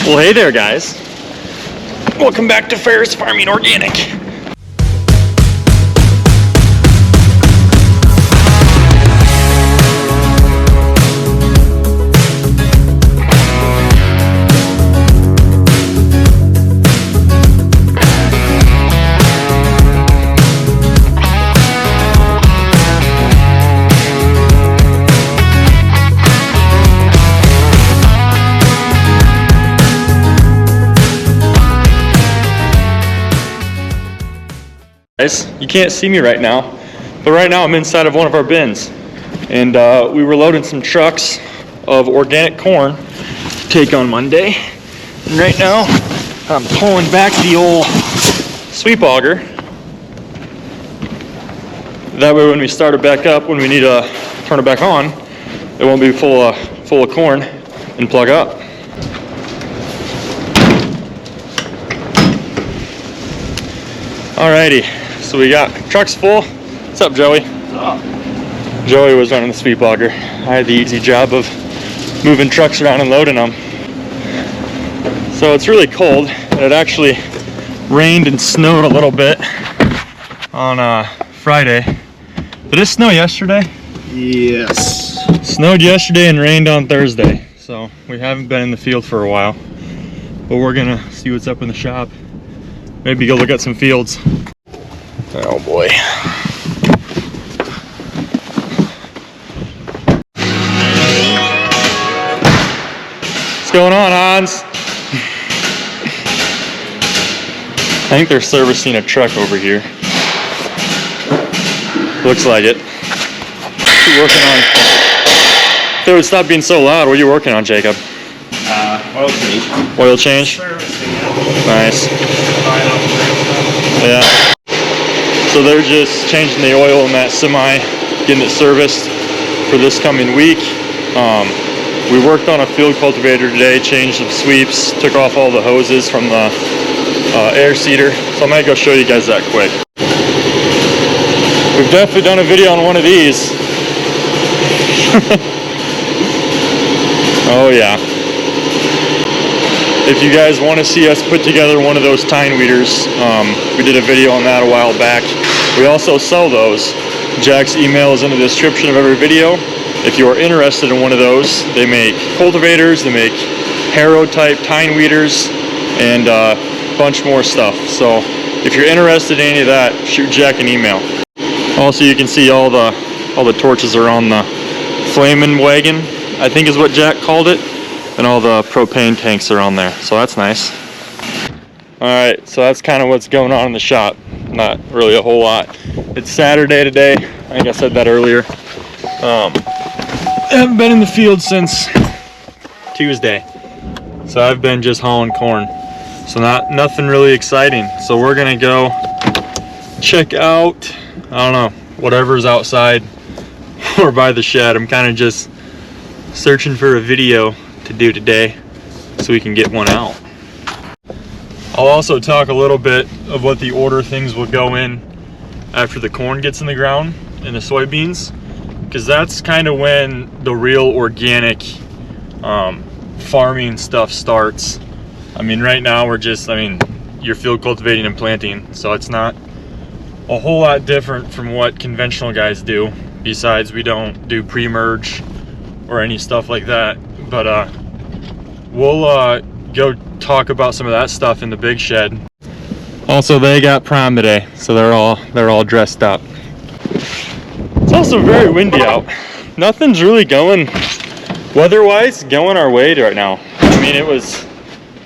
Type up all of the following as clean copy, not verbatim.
Well, hey there, guys. Welcome back to Ferris Farming Organic. You can't see me right now, but right now I'm inside of one of our bins, and we were loading some trucks of organic corn to take on Monday, and right now I'm pulling back the old sweep auger. That way when we start it back up, when we need to turn it back on, it won't be full of corn and plug up. Alrighty. So we got trucks full. What's up, Joey? What's up? Joey was running the sweep auger. I had the easy job of moving trucks around and loading them. So it's really cold, and it actually rained and snowed a little bit on Friday. Did it snow yesterday? Yes. Snowed yesterday and rained on Thursday. So we haven't been in the field for a while, but we're gonna see what's up in the shop. Maybe go look at some fields. Oh boy. What's going on, Hans? I think they're servicing a truck over here. Looks like it. What are you working on? If it would stop being so loud, what are you working on, Jacob? Oil change. Oil change? Servicing. Nice. Yeah. So they're just changing the oil in that semi, getting it serviced for this coming week. We worked on a field cultivator today, changed some sweeps, took off all the hoses from the air seeder. So I might go show you guys that quick. We've definitely done a video on one of these. Oh yeah. If you guys want to see us put together one of those tine weeders, we did a video on that a while back. We also sell those. Jack's email is in the description of every video. If you are interested in one of those, they make cultivators, they make harrow type tine weeders, and a bunch more stuff. So if you're interested in any of that, shoot Jack an email. Also, you can see all the torches are on the flaming wagon, I think is what Jack called it. And all the propane tanks are on there, so that's nice. Alright, so that's kind of what's going on in the shop. Not really a whole lot. It's Saturday today, I think I said that earlier. I haven't been in the field since Tuesday, so I've been just hauling corn. So nothing really exciting. So we're gonna go check out, I don't know, whatever's outside or by the shed. I'm kind of just searching for a video to do today so we can get one out. I'll also talk a little bit of what the order things will go in after the corn gets in the ground and the soybeans, because that's kind of when the real organic farming stuff starts. I mean, right now we're just, you're field cultivating and planting, so it's not a whole lot different from what conventional guys do, besides we don't do pre-merge or any stuff like that. But we'll go talk about some of that stuff in the big shed. Also, they got prom today, so they're all dressed up. It's also very windy out. Nothing's really going weather-wise going our way right now. I mean, it was,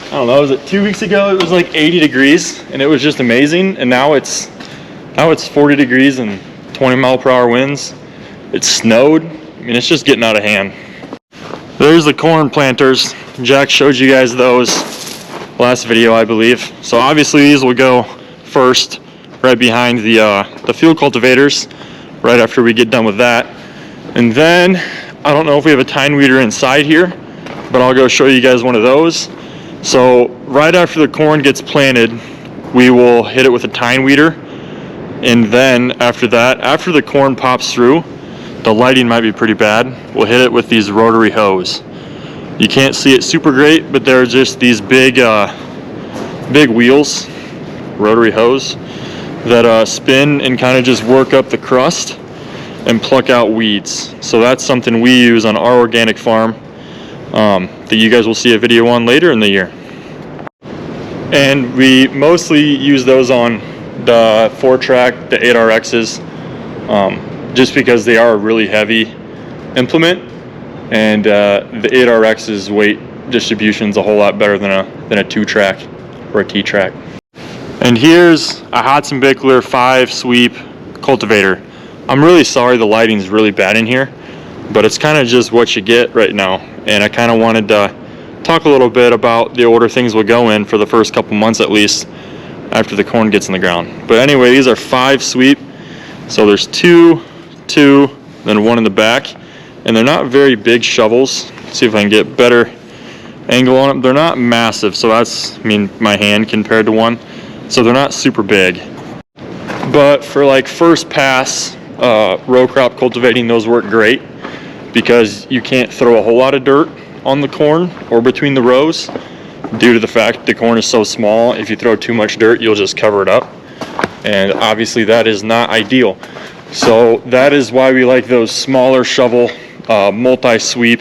I don't know, was it 2 weeks ago? It was like 80 degrees, and it was just amazing. And now it's 40 degrees and 20-mile-per-hour winds. It snowed. I mean, it's just getting out of hand. There's the corn planters. Jack showed you guys those last video, I believe. So obviously these will go first, right behind the field cultivators, right after we get done with that. And then, I don't know if we have a tine weeder inside here, but I'll go show you guys one of those. So right after the corn gets planted, we will hit it with a tine weeder. And then after that, after the corn pops through, the lighting might be pretty bad, we'll hit it with these rotary hose. You can't see it super great, but they're just these big wheels, rotary hose, that spin and kind of just work up the crust and pluck out weeds. So that's something we use on our organic farm that you guys will see a video on later in the year. And we mostly use those on the 4-track, the 8RXs, just because they are a really heavy implement, and the 8RX's weight distribution is a whole lot better than a 2-track or a T-track. And here's a Hudson Bickler 5-sweep cultivator. I'm really sorry the lighting's really bad in here, but it's kind of just what you get right now. And I kind of wanted to talk a little bit about the order things will go in for the first couple months at least after the corn gets in the ground. But anyway, these are 5-sweep. So there's two, then one in the back. And they're not very big shovels. Let's see if I can get better angle on them. They're not massive, so that's, my hand compared to one. So they're not super big. But for like first pass row crop cultivating, those work great because you can't throw a whole lot of dirt on the corn or between the rows due to the fact the corn is so small. If you throw too much dirt, you'll just cover it up. And obviously that is not ideal. So that is why we like those smaller shovel multi-sweep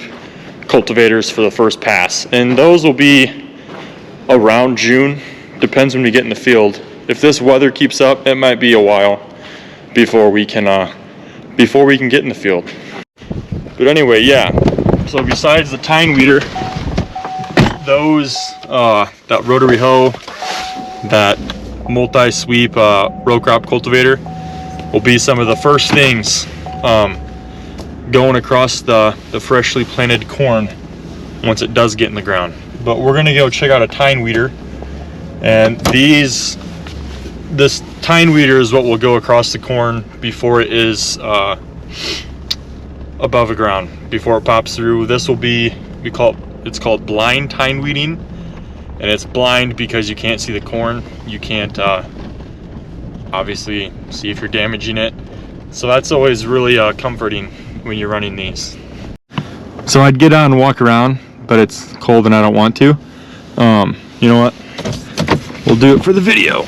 cultivators for the first pass. And those will be around June, depends when we get in the field. If this weather keeps up, it might be a while before we can get in the field. But anyway, yeah. So besides the tine weeder, those that rotary hoe, that multi-sweep row crop cultivator will be some of the first things going across the freshly planted corn once it does get in the ground. But we're gonna go check out a tine weeder, and this tine weeder is what will go across the corn before it is above the ground, before it pops through. This will be, it's called blind tine weeding, and it's blind because you can't see the corn. You can't obviously see if you're damaging it. So that's always really comforting when you're running these. So I'd get out and walk around, but it's cold and I don't want to. You know what? We'll do it for the video.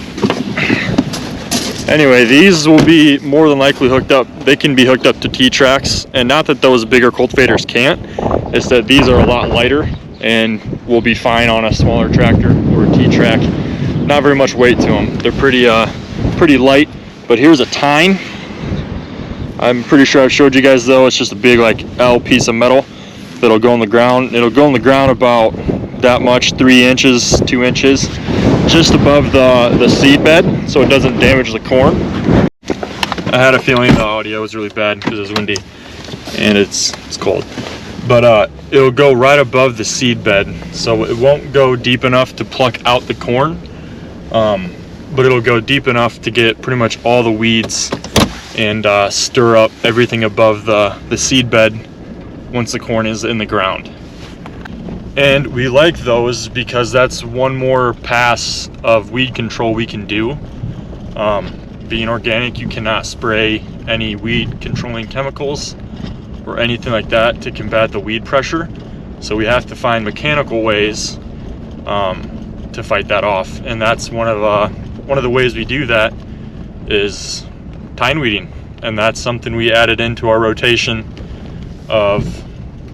Anyway, these will be more than likely hooked up. They can be hooked up to T-tracks, and not that those bigger cultivators can't. It's that these are a lot lighter and will be fine on a smaller tractor or a T-track. Not very much weight to them. They're pretty light. But here's a tine. I'm pretty sure I've showed you guys though. It's just a big like L piece of metal that'll go on the ground. It'll go on the ground about that much, 3 inches, 2 inches, just above the seed bed, so it doesn't damage the corn. I had a feeling the audio was really bad because it was windy and it's cold. But it'll go right above the seed bed, so it won't go deep enough to pluck out the corn, but it'll go deep enough to get pretty much all the weeds and stir up everything above the seed bed once the corn is in the ground. And we like those because that's one more pass of weed control we can do. Being organic, you cannot spray any weed controlling chemicals or anything like that to combat the weed pressure. So we have to find mechanical ways to fight that off. And that's one of the ways we do that is tine weeding. And that's something we added into our rotation of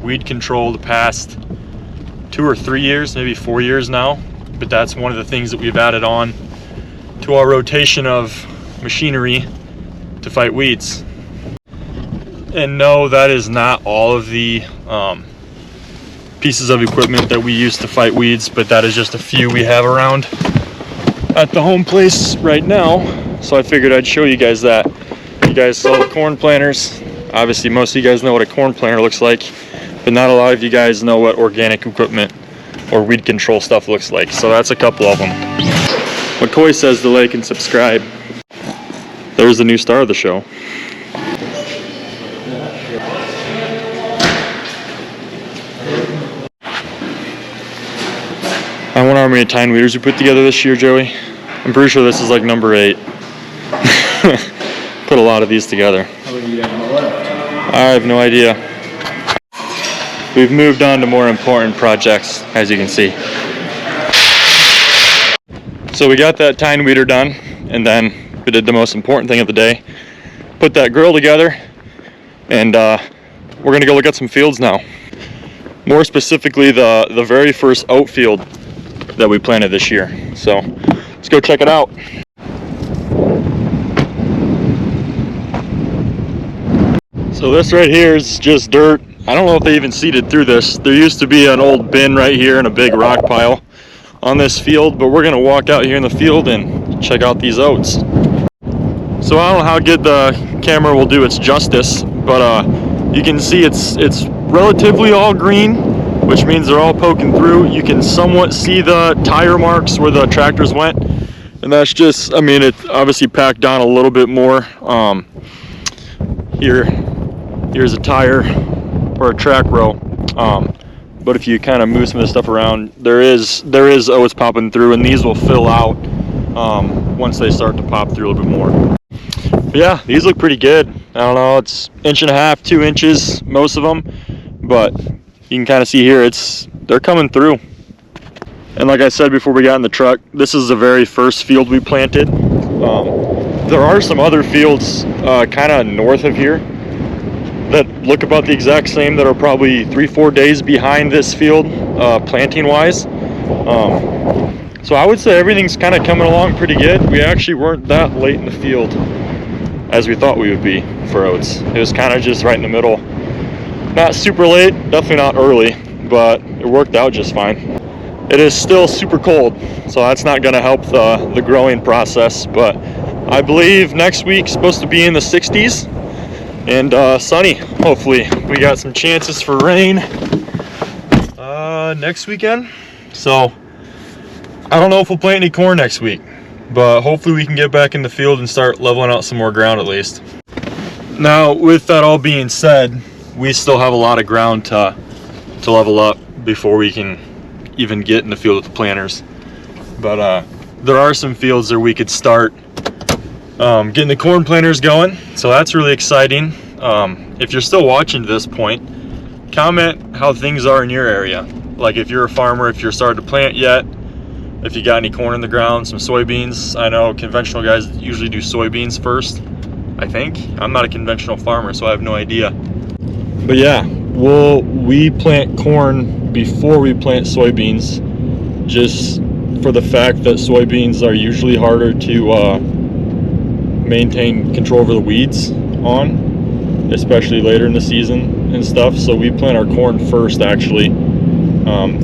weed control the past 2 or 3 years, maybe 4 years now. But that's one of the things that we've added on to our rotation of machinery to fight weeds. And no, that is not all of the pieces of equipment that we use to fight weeds, but that is just a few we have around at the home place right now. So I figured I'd show you guys that. You guys saw the corn planters. Obviously most of you guys know what a corn planter looks like, but not a lot of you guys know what organic equipment or weed control stuff looks like. So that's a couple of them. McCoy says to like and subscribe. There's the new star of the show. I wonder how many tine weeders we put together this year, Joey. I'm pretty sure this is like number 8. Put a lot of these together. How many do you have left? I have no idea. we've moved on to more important projects, as you can see. So we got that tine weeder done, and then we did the most important thing of the day. Put that grill together, and we're gonna go look at some fields now. More specifically, the very first oat field that we planted this year. So let's go check it out. So this right here is just dirt. I don't know if they even seeded through this. There used to be an old bin right here and a big rock pile on this field, but we're gonna walk out here in the field and check out these oats. So I don't know how good the camera will do its justice, but you can see it's relatively all green, which means they're all poking through. You can somewhat see the tire marks where the tractors went, and that's just, I mean, it obviously packed down a little bit more. Here's a tire or a track row, but if you kind of move some of this stuff around, there is oats popping through, and these will fill out once they start to pop through a little bit more. But yeah, these look pretty good. I don't know, it's 1.5 inches, 2 inches, most of them, but you can kind of see here, they're coming through. And like I said before we got in the truck, this is the very first field we planted. There are some other fields kind of north of here that look about the exact same, that are probably 3-4 days behind this field planting wise. So I would say everything's kind of coming along pretty good. We actually weren't that late in the field as we thought we would be for oats. It was kind of just right in the middle. Not super late, definitely not early, but it worked out just fine. It is still super cold, so that's not going to help the growing process, but I believe next week's supposed to be in the 60s and sunny, hopefully. We got some chances for rain next weekend, so I don't know if we'll plant any corn next week, but hopefully we can get back in the field and start leveling out some more ground at least. Now, with that all being said, we still have a lot of ground to level up before we can even get in the field with the planters. But there are some fields where we could start getting the corn planters going, so that's really exciting. If you're still watching to this point, comment how things are in your area. Like if you're a farmer, if you're starting to plant yet, if you got any corn in the ground, some soybeans. I know conventional guys usually do soybeans first, I think. I'm not a conventional farmer, so I have no idea. But yeah, we plant corn before we plant soybeans, just for the fact that soybeans are usually harder to maintain control over the weeds on, especially later in the season and stuff. So we plant our corn first, actually.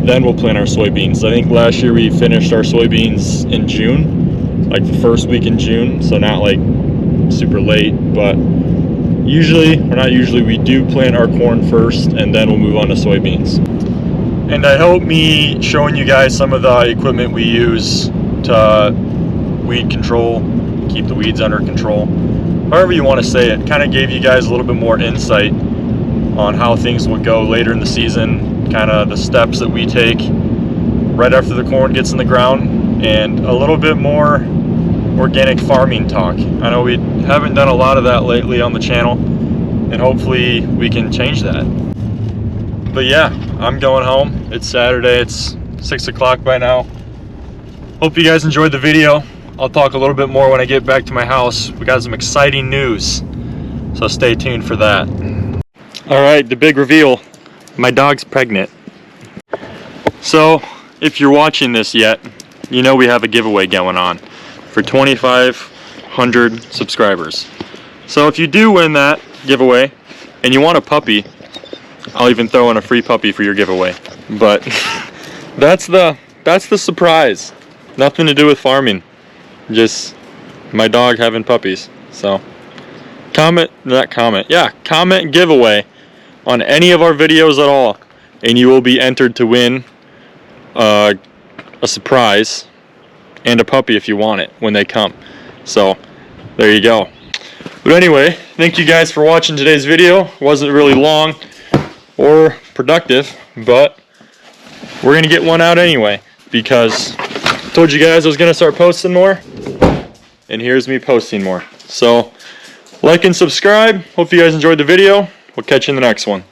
Then we'll plant our soybeans. I think last year we finished our soybeans in June, like the first week in June, so not like super late, but usually, or not usually, we do plant our corn first and then we'll move on to soybeans. And I hope me showing you guys some of the equipment we use to weed control, keep the weeds under control, however you want to say it, kind of gave you guys a little bit more insight on how things would go later in the season, kind of the steps that we take right after the corn gets in the ground, and a little bit more organic farming talk. I know we haven't done a lot of that lately on the channel, and hopefully we can change that. But yeah, I'm going home. It's Saturday, it's 6 o'clock by now. Hope you guys enjoyed the video. I'll talk a little bit more when I get back to my house. We got some exciting news, so stay tuned for that. All right, the big reveal. My dog's pregnant. So if you're watching this yet, you know we have a giveaway going on for 2,500 subscribers. So if you do win that giveaway and you want a puppy, I'll even throw in a free puppy for your giveaway. But that's the surprise. Nothing to do with farming. Just my dog having puppies. So comment giveaway on any of our videos at all, and you will be entered to win a surprise and a puppy if you want it when they come. So there you go. But anyway, thank you guys for watching today's video. Wasn't really long or productive, but we're gonna get one out anyway, because I told you guys I was gonna start posting more, and here's me posting more. So like and subscribe. Hope you guys enjoyed the video. We'll catch you in the next one.